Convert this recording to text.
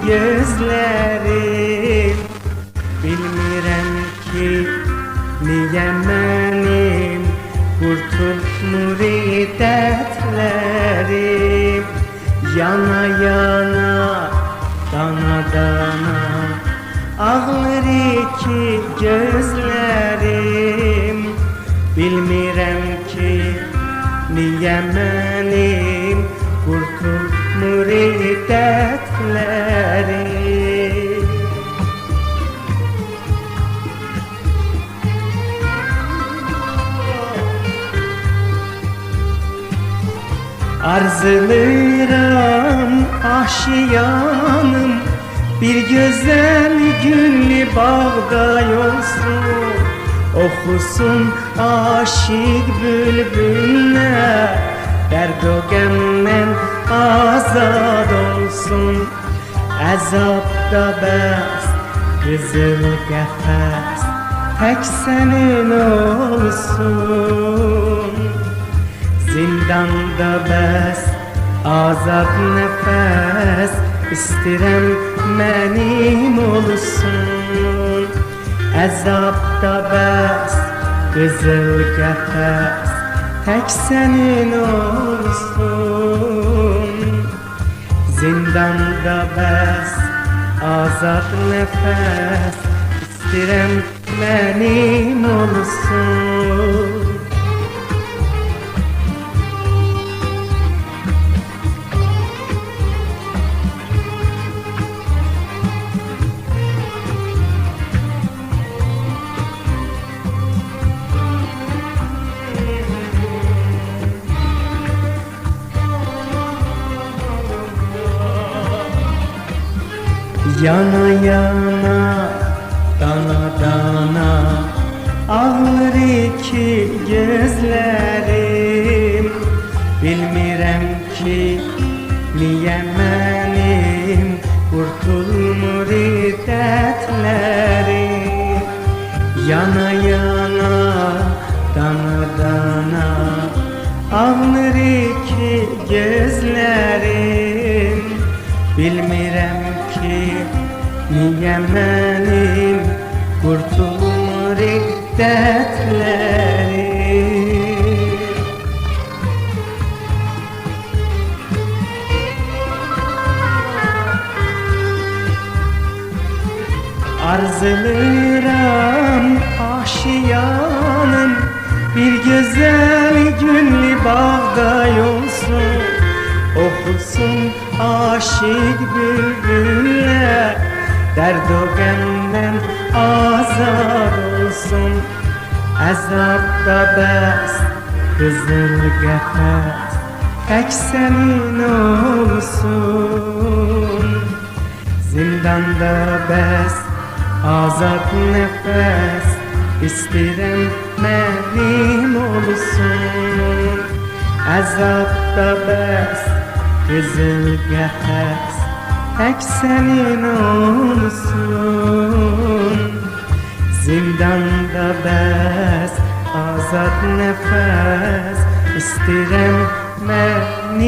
gözlerim, bilmirəm ki niyə mənim qurtulmur dərdlərim. Yana yana, dana dana ağlar iki gözlerim, bilmirəm ki niyə mənim qurtulmur dərdlərim. Arzulayıram aşiyanım, bir güzel günlü bağda olsun. Oxusun aşık bülbüller, dərd o qəmdən azad olsun. Əzabda bəs, qızıl qəfəs, tək sənin olsun. Zindanda bəs, azad nəfəs, İstirəm mənim olsun. Əzabda bəs, qızıl qəfəs, tək sənin olsun. Zindanda bəs, azad nəfəs, İstirəm mənim olsun. Yana yana, dana dana ağlar iki gözlerim, bilmirəm ki niyə mənim qurtulmur dərdlərim. Yana yana, dana dana ağlar iki gözlerim, bilmirəm ki niyə mənim qurtulmur dərdlərim. Arzulayıram aşiyanım, bir güzel günlü bağda olsun. Oxusun aşık bülbüller, dərd o qəmdən azad olsun. Əzabda bəs, qızıl qəfəs, tək sənin olsun. Zindanda bəs, azad nəfəs, İstirəm mənim olsun. Əzabda bəs, qızıl qəfəs, tək sənin olsun. Zindanda bəs, azad nəfəs, İstirəm mənim